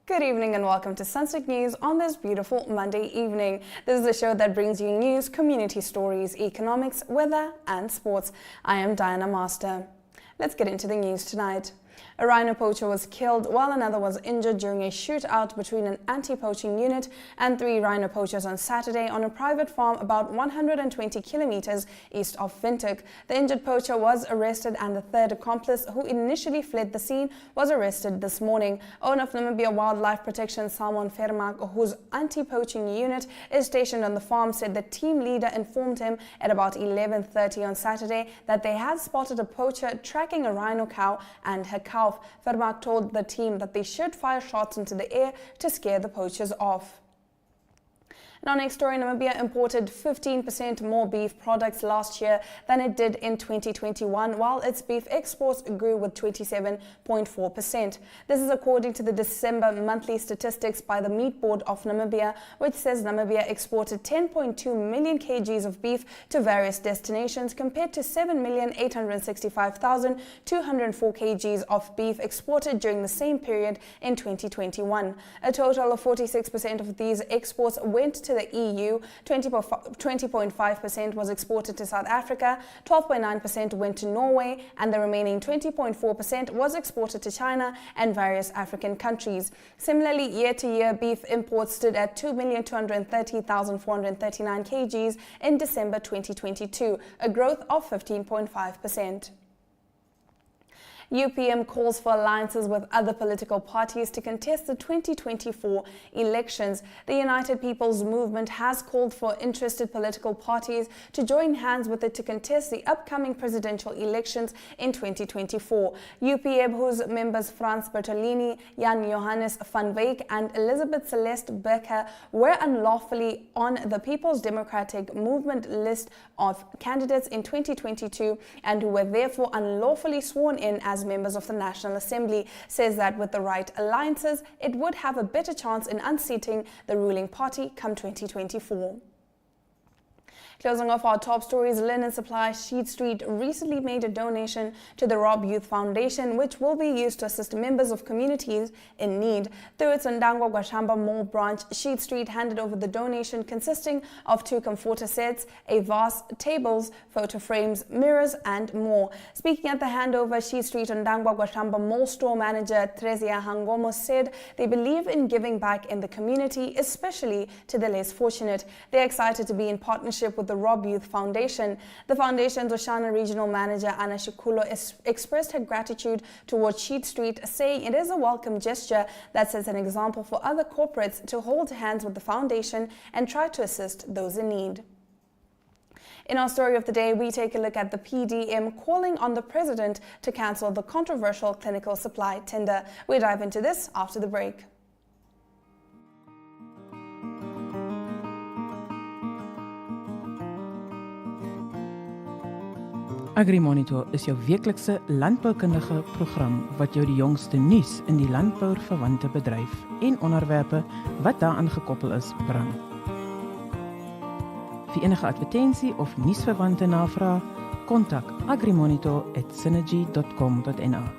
Good evening and welcome to Sunset News on this beautiful Monday evening. This is a show that brings you news, community stories, economics, weather and sports. I am Diana Master. Let's get into the news tonight. A rhino poacher was killed while another was injured during a shootout between an anti-poaching unit and 3 rhino poachers on Saturday on a private farm about 120 kilometers east of Windhoek. The injured poacher was arrested and the third accomplice, who initially fled the scene, was arrested this morning. Owner of Namibia Wildlife Protection, Salmon Vermaak, whose anti-poaching unit is stationed on the farm, said the team leader informed him at about 11:30 on Saturday that they had spotted a poacher tracking a rhino cow and her calf. Vermaak told the team that they should fire shots into the air to scare the poachers off. In our next story, Namibia imported 15% more beef products last year than it did in 2021, while its beef exports grew with 27.4%. This is according to the December monthly statistics by the Meat Board of Namibia, which says Namibia exported 10.2 million kgs of beef to various destinations compared to 7,865,204 kgs of beef exported during the same period in 2021. A total of 46% of these exports went to the EU, 20.5% was exported to South Africa, 12.9% went to Norway, and the remaining 20.4% was exported to China and various African countries. Similarly, year-to-year beef imports stood at 2,230,439 kgs in December 2022, a growth of 15.5%. UPM calls for alliances with other political parties to contest the 2024 elections. The United People's Movement has called for interested political parties to join hands with it to contest the upcoming presidential elections in 2024. UPM, whose members Frans Bertolini, Jan Johannes van Wyk and Elizabeth Celeste Becker were unlawfully on the People's Democratic Movement list of candidates in 2022 and who were therefore unlawfully sworn in as members of the National Assembly, says that with the right alliances, it would have a better chance in unseating the ruling party come 2024. Closing off our top stories, linen supplier Sheet Street recently made a donation to the Rob Youth Foundation, which will be used to assist members of communities in need. Through its Ndangwa Gwashamba Mall branch, Sheet Street handed over the donation consisting of 2 comforter sets, a vase, tables, photo frames, mirrors, and more. Speaking at the handover, Sheet Street Ndangwa Gwashamba Mall store manager Trezia Hangomo said they believe in giving back in the community, especially to the less fortunate. They're excited to be in partnership with the Rob Youth Foundation. The foundation's Oshana Regional Manager Anna Shikulo expressed her gratitude towards Sheet Street, saying it is a welcome gesture that sets an example for other corporates to hold hands with the foundation and try to assist those in need. In our story of the day, we take a look at the PDM calling on the president to cancel the controversial clinical supply tender. We dive into this after the break. AgriMonitor is jou weeklikse landboukundige program wat jou die jongste nuus in die landbouverwante bedryf en onderwerpe wat daaraan gekoppel is bring. Vir enige advertensie of nuusverwante navraag, kontak agrimonitor@synergy.com.na.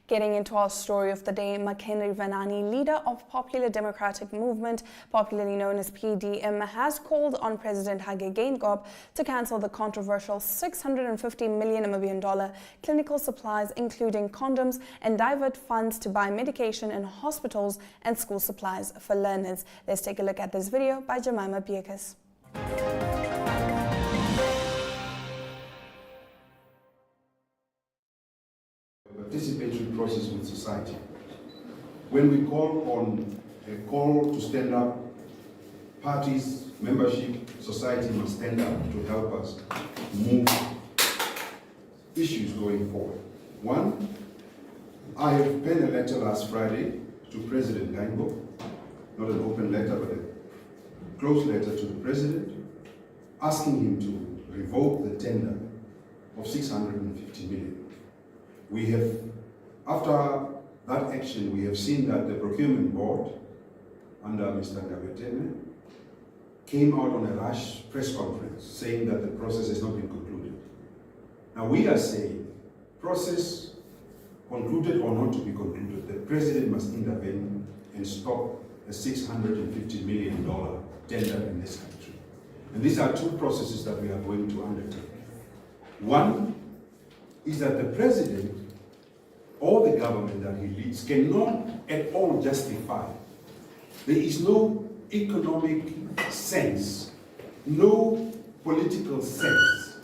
Getting into our story of the day, McHenry Vanani, leader of Popular Democratic Movement, popularly known as PDM, has called on President Hage Geingob to cancel the controversial $650 million Namibian clinical supplies, including condoms, and divert funds to buy medication in hospitals and school supplies for learners. Let's take a look at this video by Jemima Biekus. Participatory process with society. When we call on a call to stand up, parties, membership, society must stand up to help us move issues going forward. One, I have penned a letter last Friday to President Geingob, not an open letter, but a close letter to the President, asking him to revoke the tender of $650 million. We have, after that action, we have seen that the procurement board under Mr. Gavetene came out on a rush press conference saying that the process has not been concluded. Now we are saying, process concluded or not to be concluded, the president must intervene and stop a $650 million tender in this country. And these are two processes that we are going to undertake. One is that the president or the government that he leads cannot at all justify. There is no economic sense, no political sense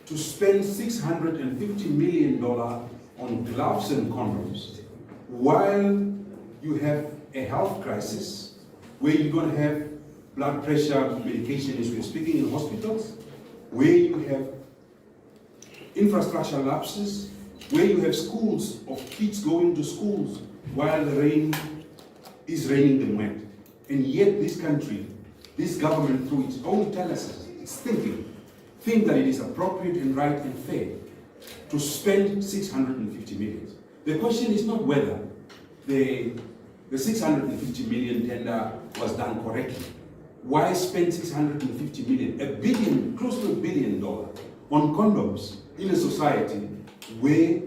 to spend $650 million on gloves and condoms while you have a health crisis where you're going to have blood pressure medication as we're speaking in hospitals, where you have infrastructure lapses, where you have schools of kids going to schools while the rain is raining them wet. And yet this country, this government through its own telesis, its think that it is appropriate and right and fair to spend 650 million. The question is not whether the 650 million tender was done correctly. Why spend 650 million, a billion, close to $1 billion on condoms in a society where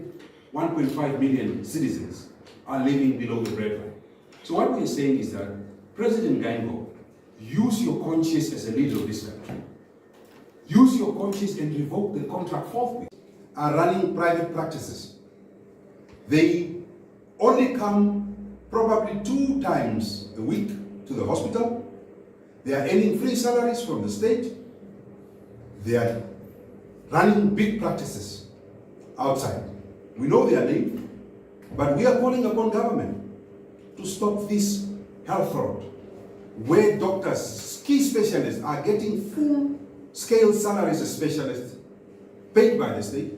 1.5 million citizens are living below the breadline? So what we are saying is that President Gaingo, use your conscience as a leader of this country. Use your conscience and revoke the contract forthwith. Are running private practices. They only come probably 2 times a week to the hospital. They are earning free salaries from the state. They are running big practices outside. We know their name, but we are calling upon government to stop this health fraud, where doctors, key specialists, are getting full-scale salaries as specialists paid by the state.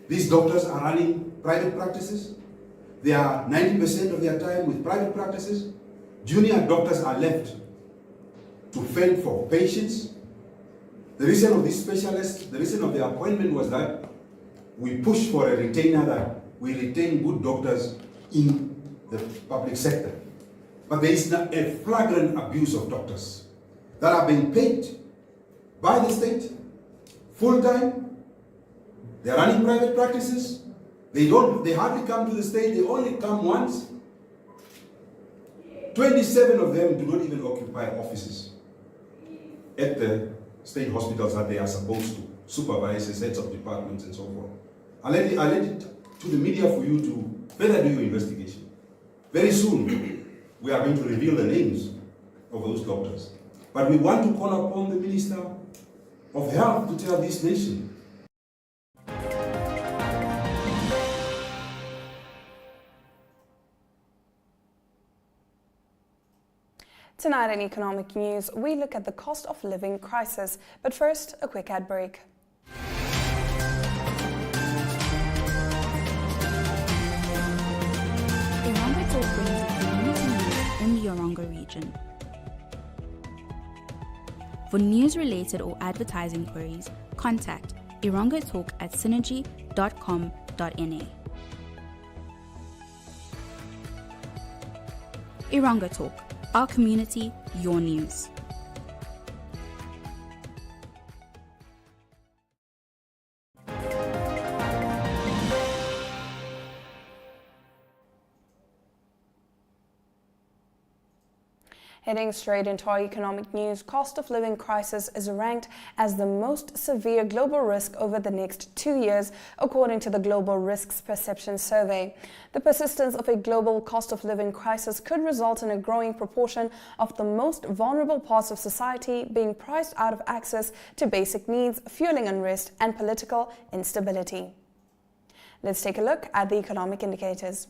These doctors are running private practices. They are 90% of their time with private practices. Junior doctors are left to fend for patients. The reason of these specialists, the reason of their appointment was that we push for a retainer, that we retain good doctors in the public sector. But there is a flagrant abuse of doctors that are being paid by the state full-time. They're running private practices. They hardly come to the state. They only come once. 27 of them do not even occupy offices at the state hospitals that they are supposed to supervise as heads of departments and so forth. I'll let it to the media for you to further do your investigation. Very soon, we are going to reveal the names of those doctors. But we want to call upon the Minister of Health to tell this nation. Tonight in Economic News, we look at the cost of living crisis. But first, a quick ad break. Oneuptwo brings community news in the Orongo region. For news-related or advertising queries, contact irongotalk@synergy.com.na. Irongo Talk, our community, your news. Heading straight into our economic news, cost of living crisis is ranked as the most severe global risk over the next 2 years, according to the Global Risks Perception Survey. The persistence of a global cost of living crisis could result in a growing proportion of the most vulnerable parts of society being priced out of access to basic needs, fueling unrest and political instability. Let's take a look at the economic indicators.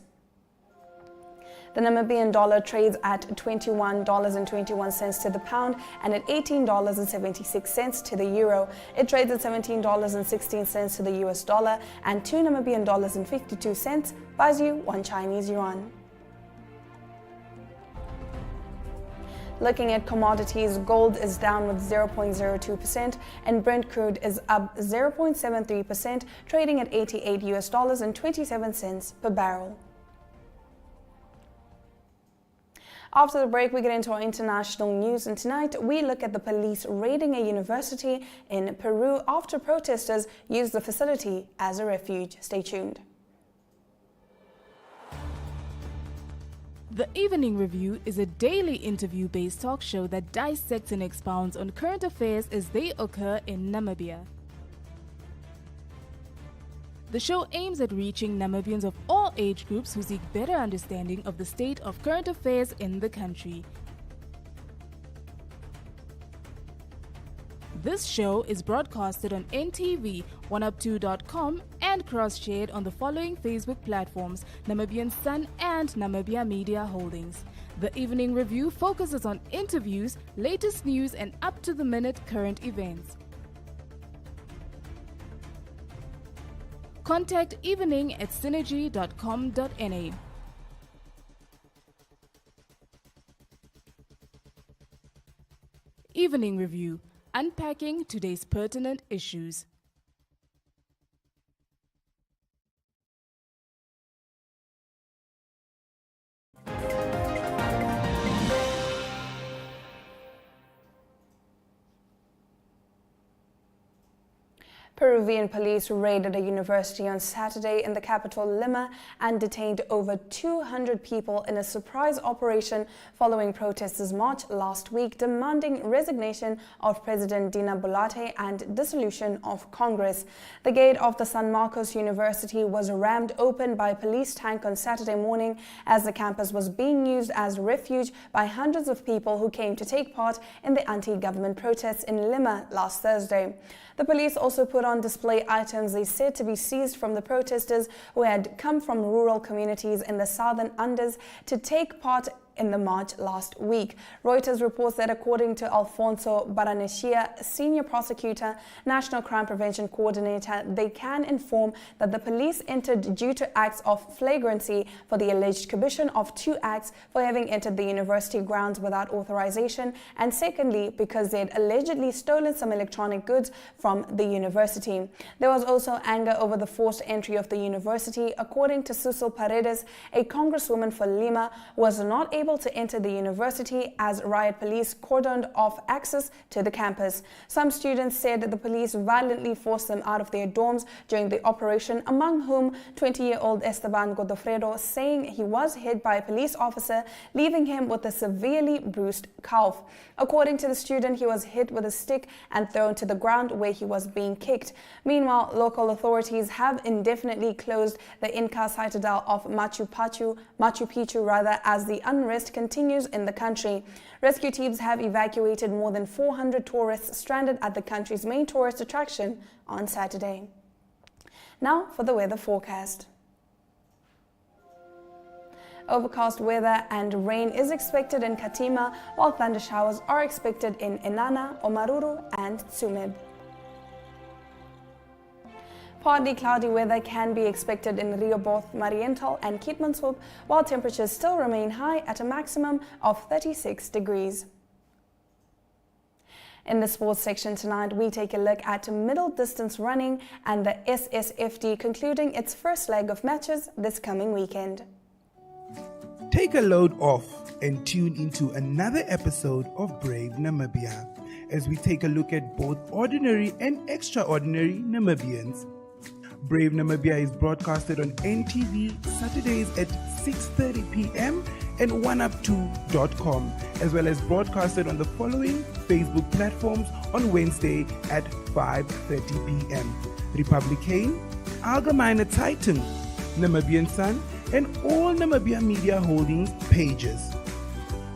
The Namibian dollar trades at $21.21 to the pound and at $18.76 to the euro. It trades at $17.16 to the US dollar and 2 Namibian dollars and 52 cents buys you 1 Chinese yuan. Looking at commodities, gold is down with 0.02% and Brent crude is up 0.73%, trading at $88.27 per barrel. After the break, we get into our international news, and tonight we look at the police raiding a university in Peru after protesters used the facility as a refuge. Stay tuned. The Evening Review is a daily interview-based talk show that dissects and expounds on current affairs as they occur in Namibia. The show aims at reaching Namibians of all age groups who seek better understanding of the state of current affairs in the country. This show is broadcasted on NTV, Oneuptwo.com, and cross-shared on the following Facebook platforms: Namibian Sun and Namibia Media Holdings. The Evening Review focuses on interviews, latest news, and up-to-the-minute current events. Contact evening at synergy.com.na. Evening Review, unpacking today's pertinent issues. Peruvian police raided a university on Saturday in the capital Lima and detained over 200 people in a surprise operation following protesters' march last week demanding resignation of President Dina Boluarte and dissolution of Congress. The gate of the San Marcos University was rammed open by a police tank on Saturday morning as the campus was being used as refuge by hundreds of people who came to take part in the anti-government protests in Lima last Thursday. The police also put on display items they said to be seized from the protesters who had come from rural communities in the southern Andes to take part in the march last week. Reuters reports that according to Alfonso Baranechia, senior prosecutor, National Crime Prevention Coordinator, they can inform that the police entered due to acts of flagrancy for the alleged commission of 2 acts for having entered the university grounds without authorization, and secondly, because they had allegedly stolen some electronic goods from the university. There was also anger over the forced entry of the university. According to Susel Paredes, a congresswoman for Lima, was not able to enter the university as riot police cordoned off access to the campus. Some students said that the police violently forced them out of their dorms during the operation, among whom 20-year-old Esteban Godofredo, saying he was hit by a police officer, leaving him with a severely bruised calf. According to the student, he was hit with a stick and thrown to the ground where he was being kicked. Meanwhile, local authorities have indefinitely closed the Inca citadel of Machu Picchu, as the unrest continues in the country. Rescue teams have evacuated more than 400 tourists stranded at the country's main tourist attraction on Saturday. Now for the weather forecast. Overcast weather and rain is expected in Katima, while thunder showers are expected in Inanna, Omaruru, and Tsumeb. Partly cloudy weather can be expected in Rehoboth, Mariental, and Keetmanshoop, while temperatures still remain high at a maximum of 36 degrees. In the sports section tonight, we take a look at middle distance running and the SSFD concluding its first leg of matches this coming weekend. Take a load off and tune into another episode of Brave Namibia as we take a look at both ordinary and extraordinary Namibians. Brave Namibia is broadcasted on NTV Saturdays at 6:30 p.m. and Oneuptwo.com, as well as broadcasted on the following Facebook platforms on Wednesday at 5:30 p.m. Republican, Allgemeine Zeitung, Namibian Sun, and all Namibia Media Holdings pages.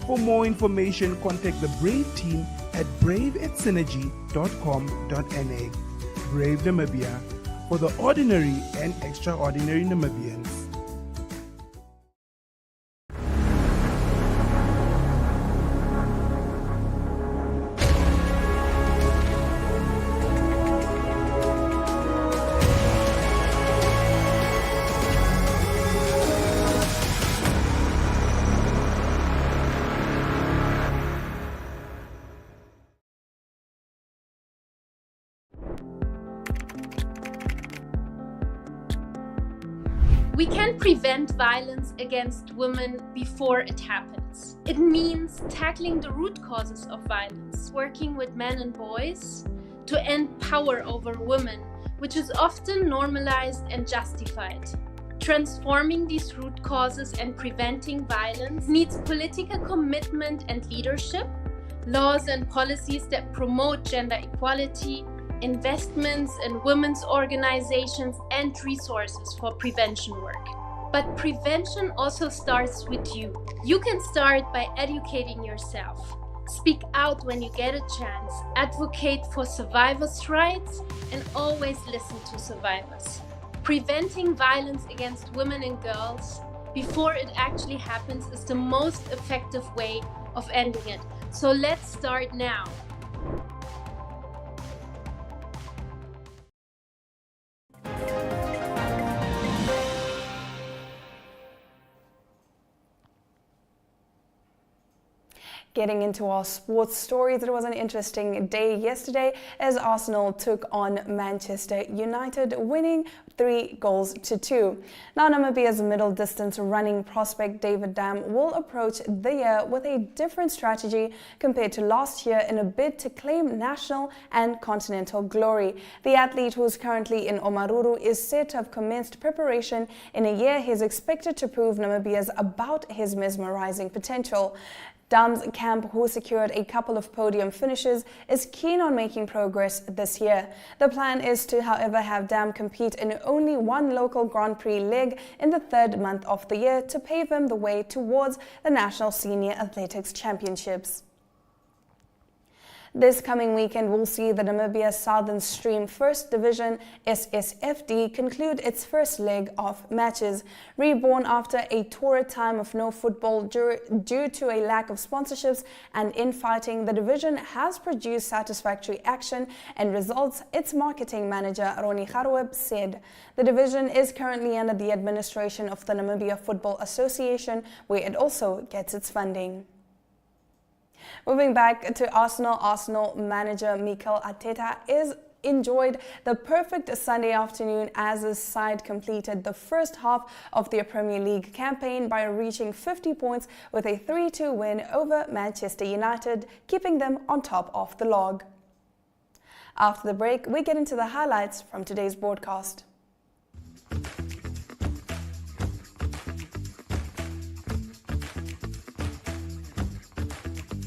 For more information, contact the Brave team at brave@synergy.com.na. Brave Namibia, for the ordinary and extraordinary Namibians. We can prevent violence against women before it happens. violence. It means tackling the root causes of violence, working with men and boys to end power over women, which is often normalized and justified. Transforming these root causes and preventing violence needs political commitment and leadership, laws and policies that promote gender equality, investments in women's organizations, and resources for prevention work. But prevention also starts with you. You can start by educating yourself. Speak out when you get a chance. Advocate for survivors' rights and always listen to survivors. Preventing violence against women and girls before it actually happens is the most effective way of ending it. So let's start now. Getting into our sports stories, it was an interesting day yesterday as Arsenal took on Manchester United, winning 3-2. Now, Namibia's middle distance running prospect David Dam will approach the year with a different strategy compared to last year in a bid to claim national and continental glory. The athlete, who is currently in Omaruru, is said to have commenced preparation in a year he is expected to prove Namibia's about his mesmerizing potential. Dam's camp, who secured a couple of podium finishes, is keen on making progress this year. The plan is to, however, have Dam compete in only one local Grand Prix leg in the third month of the year to pave him the way towards the National Senior Athletics Championships. This coming weekend will see the Namibia Southern Stream First Division SSFD conclude its first leg of matches. Reborn after a torrid time of no football due to a lack of sponsorships and infighting, the division has produced satisfactory action and results, its marketing manager Ronnie Garweb said. The division is currently under the administration of the Namibia Football Association, where it also gets its funding. Moving back to Arsenal manager Mikel Arteta enjoyed the perfect Sunday afternoon as his side completed the first half of their Premier League campaign by reaching 50 points with a 3-2 win over Manchester United, keeping them on top of the log. After the break, we get into the highlights from today's broadcast.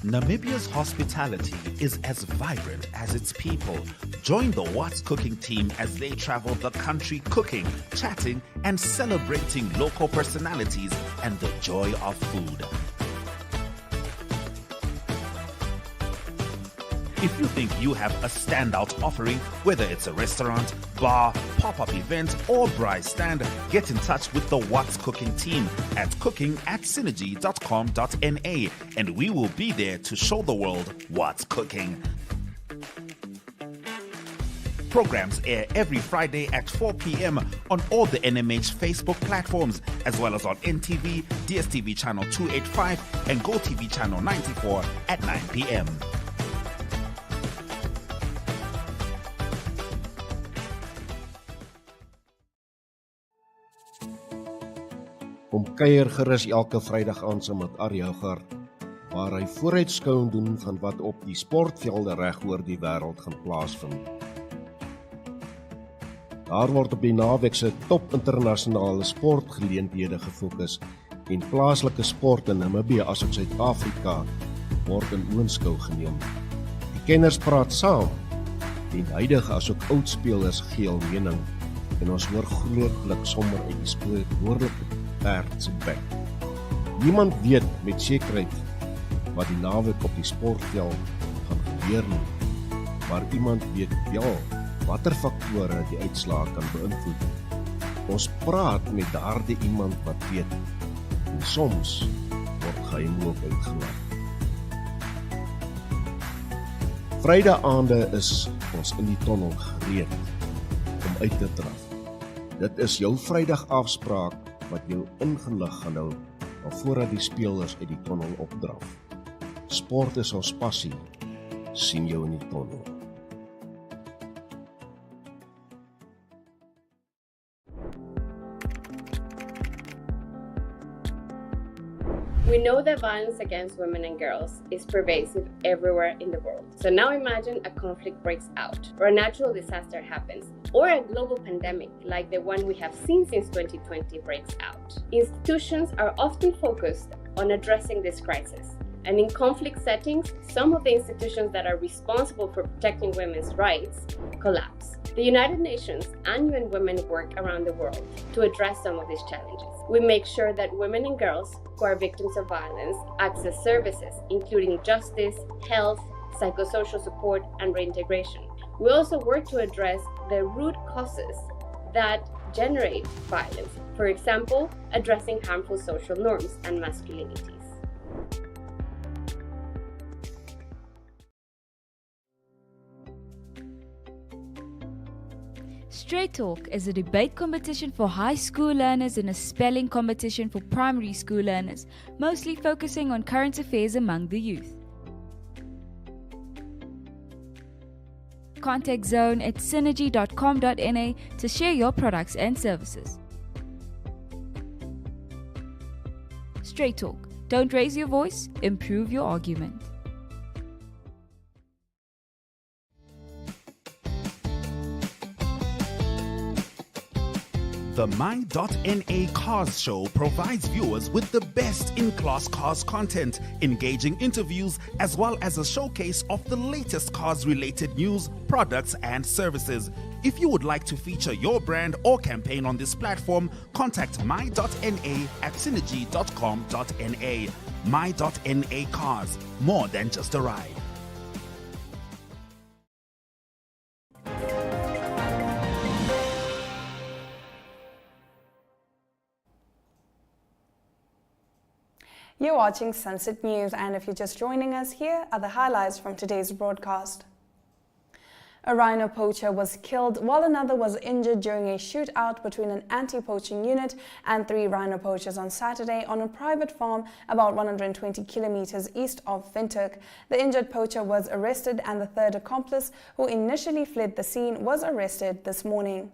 Namibia's hospitality is as vibrant as its people. Join the What's Cooking team as they travel the country cooking, chatting, and celebrating local personalities and the joy of food. If you think you have a standout offering, whether it's a restaurant, bar, pop-up event, or braai stand, get in touch with the What's Cooking team at cooking@synergy.com.na, and we will be there to show the world what's cooking. Programs air every Friday at 4 p.m. on all the NMH Facebook platforms, as well as on NTV, Dstv channel 285, and Gotv channel 94 at 9 p.m. Kom kuier gerus elke Vrydag aan saam met Arjougar, waar hy vooruitskouing doen van wat op die sportvelde reg oor die wêreld gaan plaasvind. Daar word op die naweek se top internasionale sportgeleenthede gefokus en plaaslike sport in Namibië asook Suid-Afrika word in oënskou geneem. Die kenners praat saam, die huidige asook oudspelers gee hul mening en ons hoor grootlik sommer uit die spreekwoordelike perd se bek. Niemand weet met sekerheid wat die naweek op die sportveld gaan gebeur nie, maar iemand weet wel watter faktore die uitslae kan beïnvloed. Ons praat met daardie iemand wat weet, en soms word geheim ook uitgelaat. Vrydaande is ons in die tonnel gereed om uit te draf. Dit is jou Vrydag afspraak wat jou ingelig gaan hou alvordat die spelers uit die tonnel opdraf. Sport is ons passie, sien jou in die tonnel. We know that violence against women and girls is pervasive everywhere in the world. So now imagine a conflict breaks out, or a natural disaster happens, or a global pandemic like the one we have seen since 2020 breaks out. Institutions are often focused on addressing this crisis. And in conflict settings, some of the institutions that are responsible for protecting women's rights collapse. The United Nations and UN Women work around the world to address some of these challenges. We make sure that women and girls who are victims of violence access services, including justice, health, psychosocial support, and reintegration. We also work to address the root causes that generate violence, for example, addressing harmful social norms and masculinities. Straight Talk is a debate competition for high school learners and a spelling competition for primary school learners, mostly focusing on current affairs among the youth. Contact Zone at synergy.com.na to share your products and services. Straight Talk. Don't raise your voice, improve your argument. The My.NA Cars Show provides viewers with the best in-class cars content, engaging interviews, as well as a showcase of the latest cars-related news, products, and services. If you would like to feature your brand or campaign on this platform, contact My.NA at synergy.com.na. My.NA Cars, more than just a ride. You're watching Sunset News, and if you're just joining us, here are the highlights from today's broadcast. A rhino poacher was killed while another was injured during a shootout between an anti-poaching unit and 3 rhino poachers on Saturday on a private farm about 120 kilometers east of Windhoek. The injured poacher was arrested, and the third accomplice, who initially fled the scene, was arrested this morning.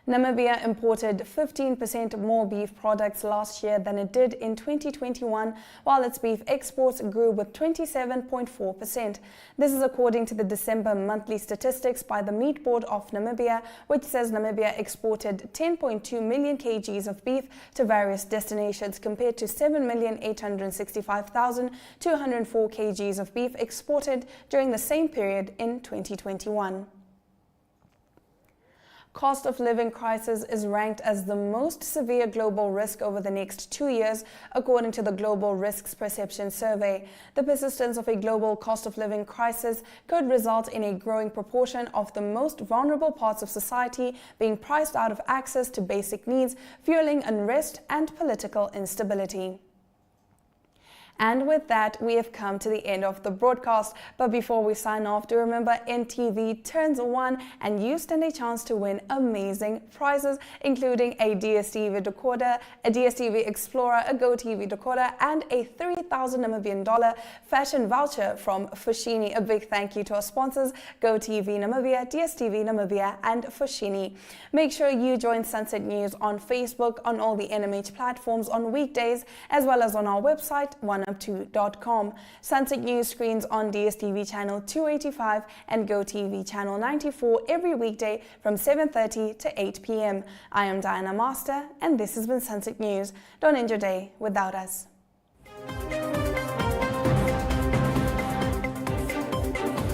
Namibia imported 15% more beef products last year than it did in 2021, while its beef exports grew with 27.4%. This is according to the December monthly statistics by the Meat Board of Namibia, which says Namibia exported 10.2 million kgs of beef to various destinations compared to 7,865,204 kgs of beef exported during the same period in 2021. Cost of living crisis is ranked as the most severe global risk over the next 2 years, according to the Global Risks Perception Survey. The persistence of a global cost of living crisis could result in a growing proportion of the most vulnerable parts of society being priced out of access to basic needs, fueling unrest and political instability. And with that, we have come to the end of the broadcast. But before we sign off, do remember NTV turns 1 and you stand a chance to win amazing prizes, including a Dstv decoder, a Dstv Explorer, a Gotv decoder, and a 3,000 Namibian dollar fashion voucher from Foschini. A big thank you to our sponsors, Gotv Namibia, Dstv Namibia, and Foschini. Make sure you join Sunset News on Facebook, on all the NMH platforms on weekdays, as well as on our website, Oneuptwo.com. Sunset News screens on DSTV channel 285 and GoTV channel 94 every weekday from 7:30 to 8 p.m. I am Diana Master, and this has been Sunset News. Don't end your day without us.